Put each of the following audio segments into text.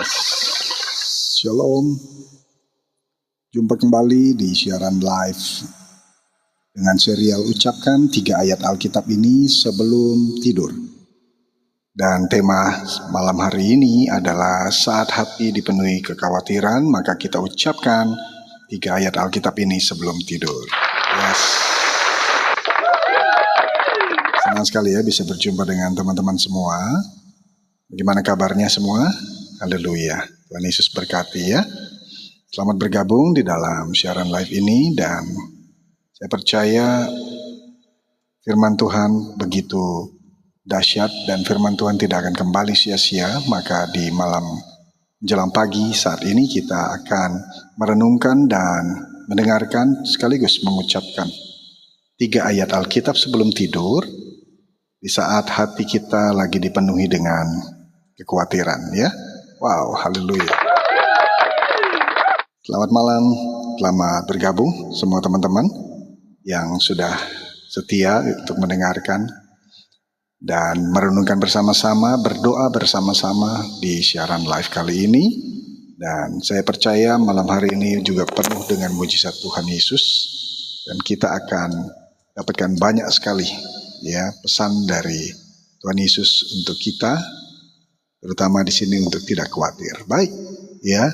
Yes. Shalom. Jumpa kembali di siaran live dengan serial Ucapkan 3 ayat Alkitab ini sebelum tidur. Dan tema malam hari ini adalah saat hati dipenuhi kekhawatiran, maka kita ucapkan 3 ayat Alkitab ini sebelum tidur. Yes. Senang sekali ya bisa berjumpa dengan teman-teman semua. Bagaimana kabarnya semua? Haleluya. Tuhan Yesus berkati ya. Selamat bergabung di dalam siaran live ini, dan saya percaya firman Tuhan begitu dahsyat dan firman Tuhan tidak akan kembali sia-sia. Maka di malam menjelang pagi saat ini kita akan merenungkan dan mendengarkan sekaligus mengucapkan 3 ayat Alkitab sebelum tidur di saat hati kita lagi dipenuhi dengan kekhawatiran ya. Wow, haleluya. Selamat malam, selamat bergabung semua teman-teman yang sudah setia untuk mendengarkan dan merenungkan bersama-sama, berdoa bersama-sama di siaran live kali ini. Dan saya percaya malam hari ini juga penuh dengan mujizat Tuhan Yesus, dan kita akan dapatkan banyak sekali ya pesan dari Tuhan Yesus untuk kita, terutama di sini untuk tidak khawatir. Baik, ya.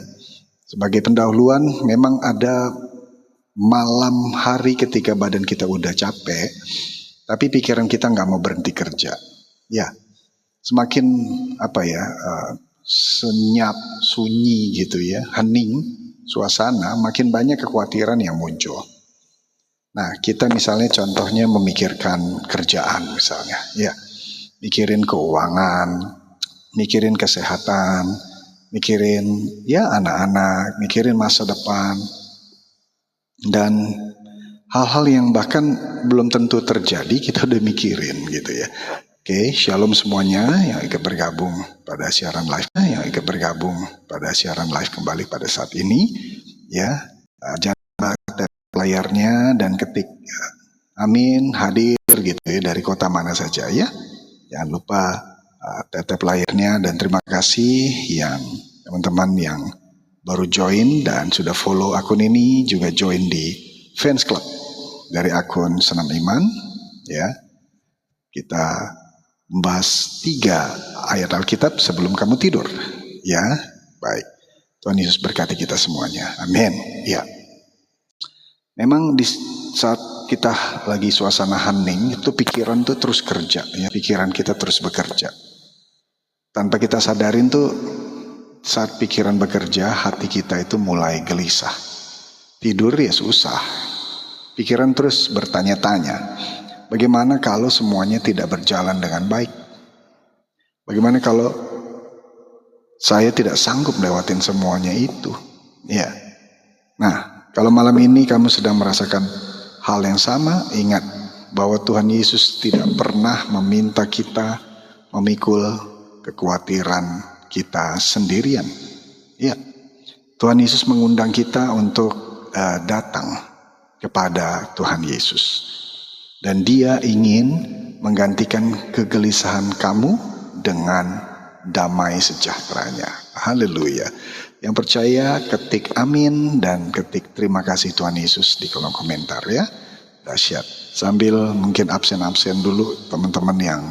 Sebagai pendahuluan, memang ada malam hari ketika badan kita udah capek, tapi pikiran kita nggak mau berhenti kerja. Ya, semakin senyap, sunyi gitu ya, hening suasana, makin banyak kekhawatiran yang muncul. Nah, kita misalnya contohnya memikirkan kerjaan misalnya, ya, mikirin keuangan, mikirin kesehatan, mikirin ya anak-anak, mikirin masa depan, dan hal-hal yang bahkan belum tentu terjadi kita udah mikirin gitu ya. Oke, shalom semuanya yang ikut bergabung pada siaran live, kembali pada saat ini ya. Jangan lupa tap layarnya dan ketik amin hadir gitu ya, dari kota mana saja ya. Jangan lupa tap layarnya, dan terima kasih yang teman-teman yang baru join dan sudah follow akun ini, juga join di fans club dari akun Senam Iman ya. Kita membahas 3 ayat Alkitab sebelum kamu tidur ya. Baik, Tuhan Yesus berkati kita semuanya, amin ya. Memang di saat kita lagi suasana hening itu pikiran tuh terus kerja ya, pikiran kita terus bekerja. Tanpa kita sadarin tuh saat pikiran bekerja, hati kita itu mulai gelisah. Tidur ya susah. Pikiran terus bertanya-tanya, bagaimana kalau semuanya tidak berjalan dengan baik? Bagaimana kalau saya tidak sanggup lewatin semuanya itu? Ya. Nah, kalau malam ini kamu sedang merasakan hal yang sama, ingat bahwa Tuhan Yesus tidak pernah meminta kita memikul kekhawatiran kita sendirian. Ya, Tuhan Yesus mengundang kita untuk datang kepada Tuhan Yesus, dan Dia ingin menggantikan kegelisahan kamu dengan damai sejahteranya. Haleluya. Yang percaya ketik amin dan ketik terima kasih Tuhan Yesus di kolom komentar ya. Dahsyat. Sambil mungkin absen-absen dulu teman-teman yang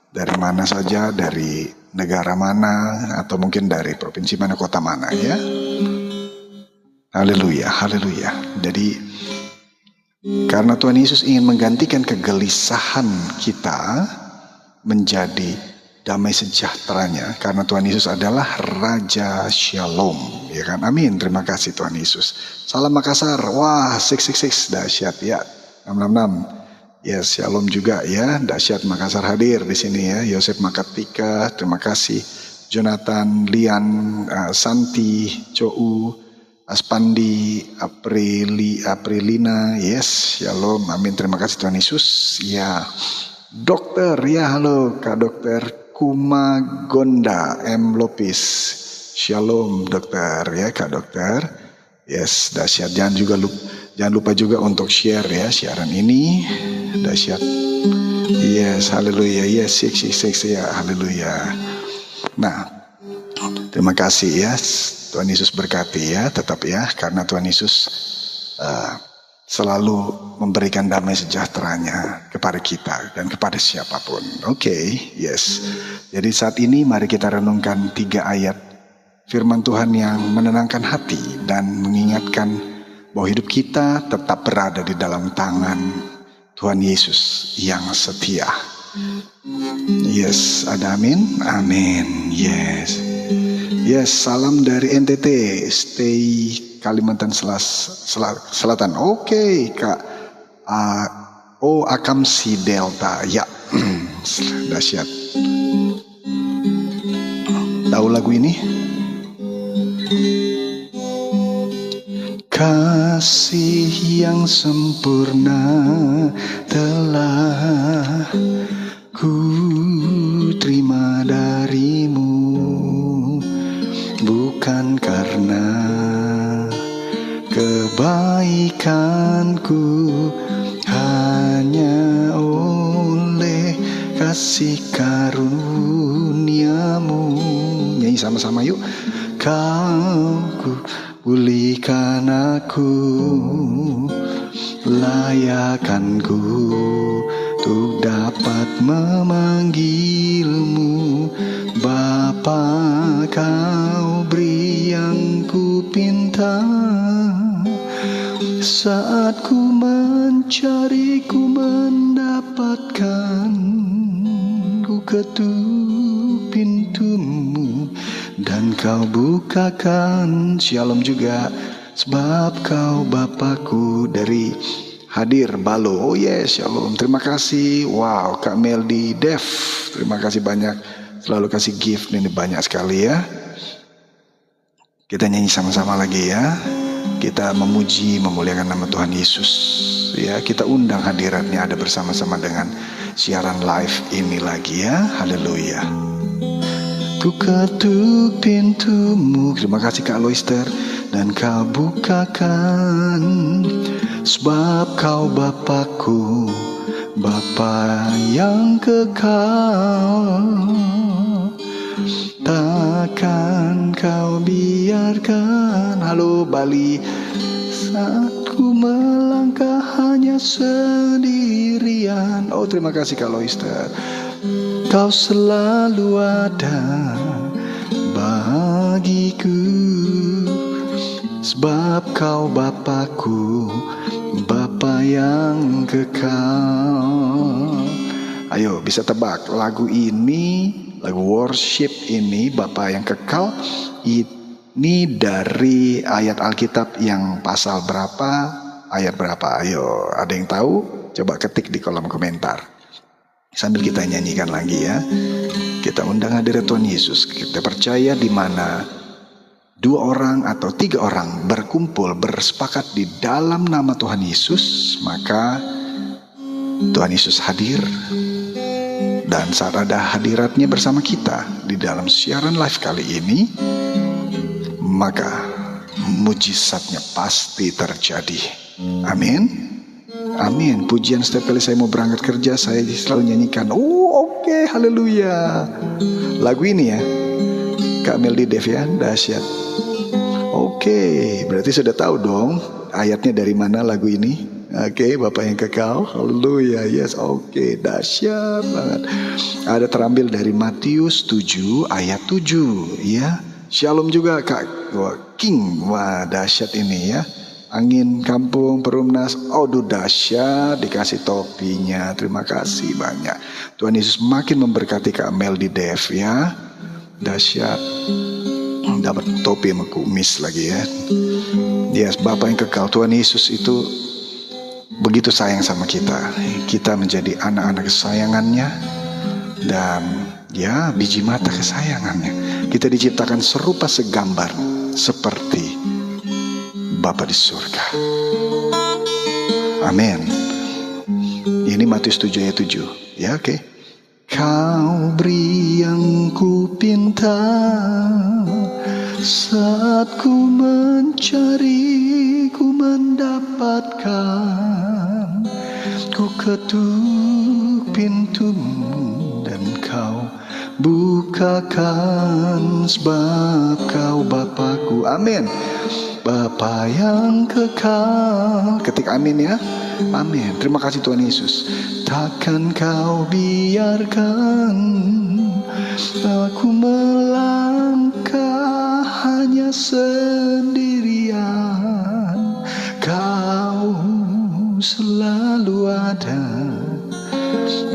dari mana saja, dari negara mana, atau mungkin dari provinsi mana, kota mana ya. Haleluya, haleluya. Jadi karena Tuhan Yesus ingin menggantikan kegelisahan kita menjadi damai sejahteranya, karena Tuhan Yesus adalah Raja Shalom, ya kan? Amin, terima kasih Tuhan Yesus. Salam Makassar, wah 666, dahsyat ya, 666. Yes, shalom juga ya, dahsyat Makassar hadir di sini ya. Yosef Makatika, terima kasih. Jonathan, Lian, Santi, Cou, Aspandi, Aprilina, yes, shalom, amin, terima kasih Tuhan Yesus. Ya, dokter, ya halo Kak Dokter Kumagonda M. Lopis, shalom dokter ya Kak Dokter. Yes, dahsyat. Jangan lupa juga untuk share ya siaran ini. Dahsyat. Yes, haleluya. Yes, 666 ya, haleluya. Nah, Terima kasih ya. Tuhan Yesus berkati ya. Tetap ya, karena Tuhan Yesus selalu memberikan damai sejahteranya kepada kita dan kepada siapapun. Oke, yes. Jadi saat ini mari kita renungkan 3 ayat firman Tuhan yang menenangkan hati dan mengingatkan bahwa hidup kita tetap berada di dalam tangan Tuhan Yesus yang setia. Yes, ada amin? Amin, yes. Yes, salam dari NTT, stay Kalimantan Selatan. Oke, Kak. Akamsi Delta. Ya, dahsyat. Tahu lagu ini? Kasih yang sempurna telah ku terima darimu, bukan karena kebaikanku, hanya oleh kasih karuniamu. Nyanyi sama-sama yuk. Kau pulihkan aku, layakanku untuk dapat memanggilmu Bapa. Kau beri yang ku pinta, saat ku mencari, ku mendapatkan. Ku ketuk pintumu dan kau bukakan. Shalom juga, sebab kau Bapakku. Dari Hadir Balo. Oh yes, shalom. Terima kasih. Wow, Kak Meldi Dev, terima kasih banyak. Selalu kasih gift ini banyak sekali ya. Kita nyanyi sama-sama lagi ya. Kita memuji, memuliakan nama Tuhan Yesus. Ya, kita undang hadiratnya ada bersama-sama dengan siaran live ini lagi ya. Haleluya. Ku ketuk pintumu. Terima kasih Kak Loister. Dan kau bukakan, sebab kau Bapakku, Bapa yang kekal. Takkan kau biarkan. Halo Bali. Saat ku melangkah hanya sendirian. Oh, terima kasih Kak Loister. Kau selalu ada bagiku, sebab kau Bapakku, Bapa yang kekal. Ayo, bisa tebak lagu ini, lagu worship ini, Bapa yang kekal, ini dari ayat Alkitab yang pasal berapa, ayat berapa? Ayo, ada yang tahu? Coba ketik di kolom komentar. Sambil kita nyanyikan lagi ya. Kita undang hadirat Tuhan Yesus. Kita percaya di mana 2 orang atau 3 orang berkumpul, bersepakat di dalam nama Tuhan Yesus, maka Tuhan Yesus hadir. Dan saat ada hadiratnya bersama kita di dalam siaran live kali ini, maka mujizatnya pasti terjadi. Amin. Amin. Pujian setiap kali saya mau berangkat kerja, saya selalu nyanyikan. Oke, haleluya. Lagu ini ya, Kak Meldi Dev ya, dahsyat. Oke, berarti sudah tahu dong ayatnya dari mana lagu ini. Oke, Bapak yang kekal, haleluya, yes, oke, dahsyat banget. Ada terambil dari Matius 7 ayat 7 ya. Shalom juga Kak King, wah dahsyat ini ya. Angin kampung Perumnas, aduh dahsyat, dikasih topinya, terima kasih banyak. Tuhan Yesus makin memberkati Kak Meldi Dev ya, dahsyat. Dapat topi sama kumis lagi ya. Yes, Bapak yang kekal, Tuhan Yesus itu begitu sayang sama kita. Kita menjadi anak-anak kesayangannya dan ya biji mata kesayangannya. Kita diciptakan serupa segambar seperti Bapa di surga. Amin. Ini Matius 7 ayat 7. Ya, oke. Kau beri yang ku pinta, saat ku mencari, ku mendapatkan. Ku ketuk pintumu dan kau bukakan sebab kau Bapakku. Amin. Bapa yang kekal. Ketik amin ya. Amin. Terima kasih Tuhan Yesus. Takkan kau biarkan aku melangkah hanya sendirian. Kau selalu ada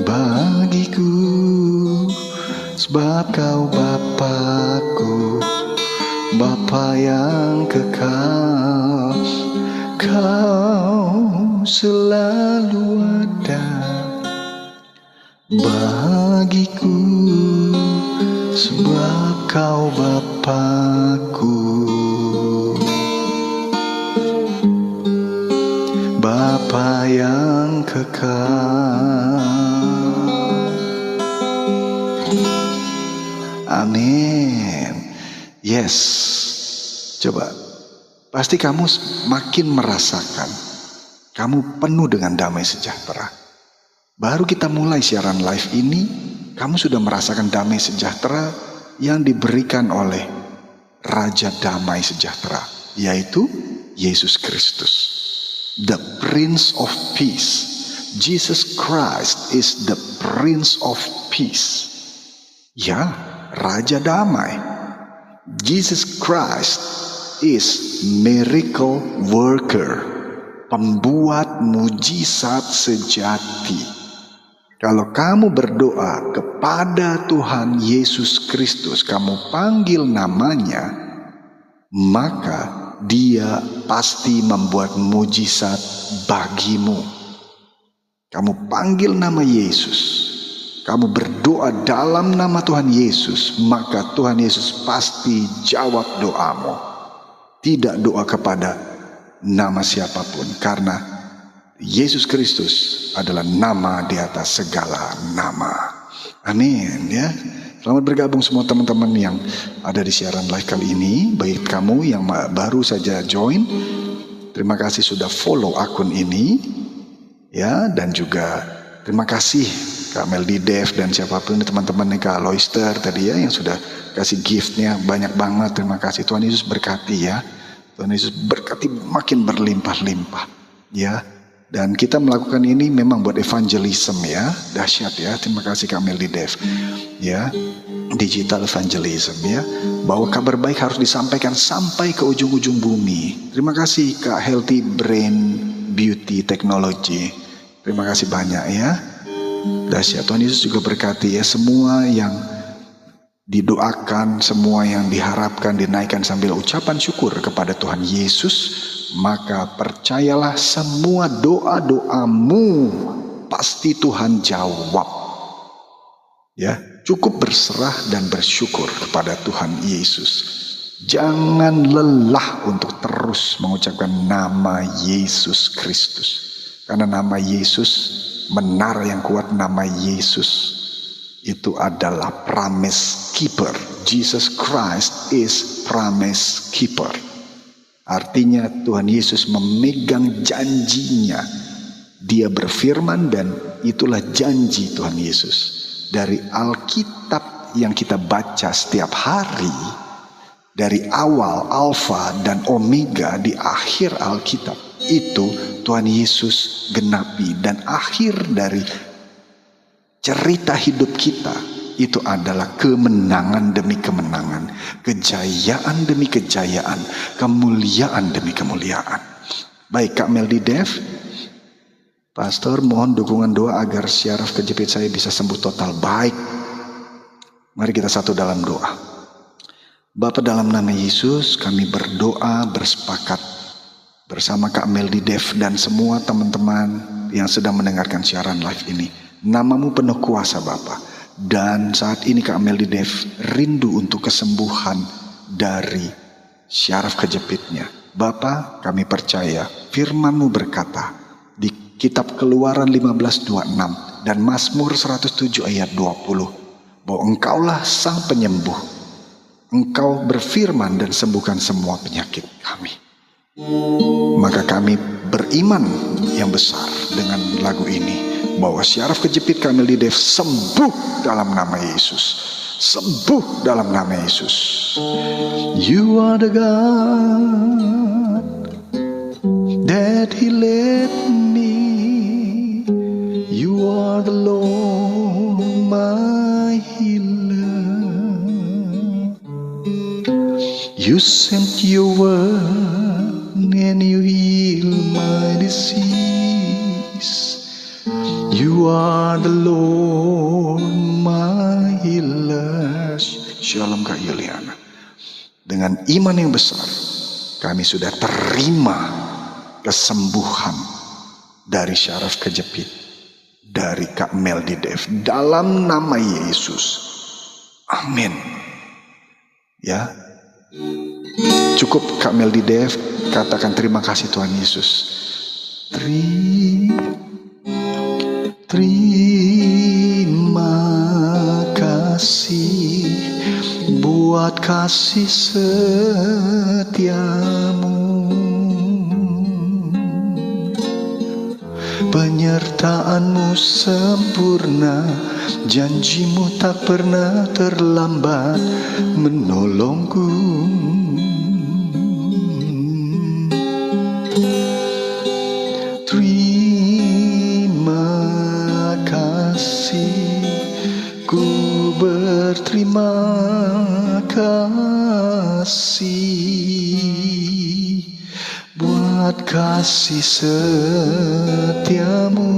bagiku, sebab kau Bapakku, Bapa yang kekal. Kau selalu ada bagiku, sebab kau Bapakku, Bapa yang kekal. Amin. Yes. Coba. Pasti kamu makin merasakan kamu penuh dengan damai sejahtera. Baru kita mulai siaran live ini, kamu sudah merasakan damai sejahtera yang diberikan oleh Raja Damai Sejahtera, yaitu Yesus Kristus, the Prince of Peace. Jesus Christ is the Prince of Peace. Ya, Raja Damai. Jesus Christ is miracle worker, pembuat mujizat sejati. Kalau kamu berdoa kepada Tuhan Yesus Kristus, kamu panggil namanya, maka Dia pasti membuat mujizat bagimu. Kamu panggil nama Yesus, kamu berdoa dalam nama Tuhan Yesus, maka Tuhan Yesus pasti jawab doamu. Tidak doa kepada nama siapapun, karena Yesus Kristus adalah nama di atas segala nama. Amin ya. Selamat bergabung semua teman-teman yang ada di siaran live kali ini. Baik kamu yang baru saja join, terima kasih sudah follow akun ini ya, dan juga terima kasih Kak Meldi Dev dan siapapun teman-teman Kak Loister tadi ya yang sudah kasih giftnya banyak banget. Terima kasih. Tuhan Yesus berkati ya. Tuhan Yesus berkati makin berlimpah-limpah ya. Dan kita melakukan ini memang buat evangelism ya. Dahsyat ya. Terima kasih Kak Meldi Dev ya. Digital evangelism ya. Bahwa kabar baik harus disampaikan sampai ke ujung-ujung bumi. Terima kasih Kak Healthy Brain Beauty Technology. Terima kasih banyak ya. Dahsyat. Tuhan Yesus juga berkati ya, semua yang didoakan, semua yang diharapkan dinaikkan sambil ucapan syukur kepada Tuhan Yesus, maka percayalah semua doa-doamu pasti Tuhan jawab. Ya, cukup berserah dan bersyukur kepada Tuhan Yesus. Jangan lelah untuk terus mengucapkan nama Yesus Kristus. Karena nama Yesus, menara yang kuat, nama Yesus itu adalah promise keeper. Jesus Christ is promise keeper. Artinya Tuhan Yesus memegang janjinya. Dia berfirman dan itulah janji Tuhan Yesus. Dari Alkitab yang kita baca setiap hari, dari awal Alfa dan Omega di akhir Alkitab, itu Tuhan Yesus genapi. Dan akhir dari cerita hidup kita itu adalah kemenangan demi kemenangan, kejayaan demi kejayaan, kemuliaan demi kemuliaan. Baik Kak Meldi Dev, Pastor mohon dukungan doa agar syaraf kejepit saya bisa sembuh total. Baik, mari kita satu dalam doa. Bapa, dalam nama Yesus kami berdoa bersepakat bersama Kak Meldi Dev dan semua teman-teman yang sedang mendengarkan siaran live ini. Namamu penuh kuasa Bapa. Dan saat ini Kak Meldi Dev rindu untuk kesembuhan dari syaraf kejepitnya. Bapa, kami percaya firman-Mu berkata di kitab Keluaran 15:26 dan Mazmur 107 ayat 20 bahwa Engkaulah sang penyembuh. Engkau berfirman dan sembuhkan semua penyakit kami. Maka kami beriman yang besar dengan lagu ini. bahwa syaraf kejepit Kamel di Dev sembuh dalam nama Yesus. Sembuh dalam nama Yesus. You are the God that healed me. You are the Lord my healer. You sent your word and you heal my disease. You are the Lord my healer. Shalom Kak Yuliana. Dengan iman yang besar, kami sudah terima kesembuhan dari syaraf kejepit dari Kak Meldi Dev dalam nama Yesus. Amin. Ya, cukup Kak Meldi Dev katakan terima kasih Tuhan Yesus. Terima kasih buat kasih setiamu, penyertaanmu sempurna, janjimu tak pernah terlambat menolongku. Terima kasih, ku berterima kasih buat kasih setiamu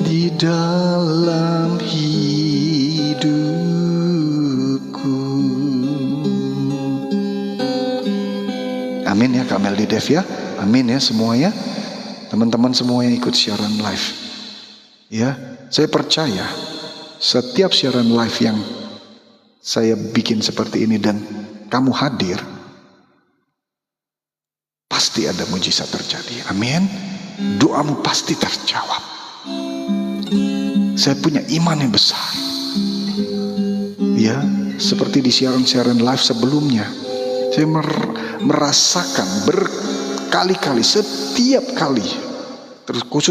di dalam hidupku. Amin ya Kak Meldi Dev ya. Amin ya semuanya. Teman-teman semua yang ikut siaran live. Ya, saya percaya setiap siaran live yang saya bikin seperti ini dan kamu hadir, pasti ada mujizat terjadi. Amin. Doamu pasti terjawab. Saya punya iman yang besar. Ya, seperti di siaran-siaran live sebelumnya, saya merasakan berkali-kali, setiap kali, terus khusus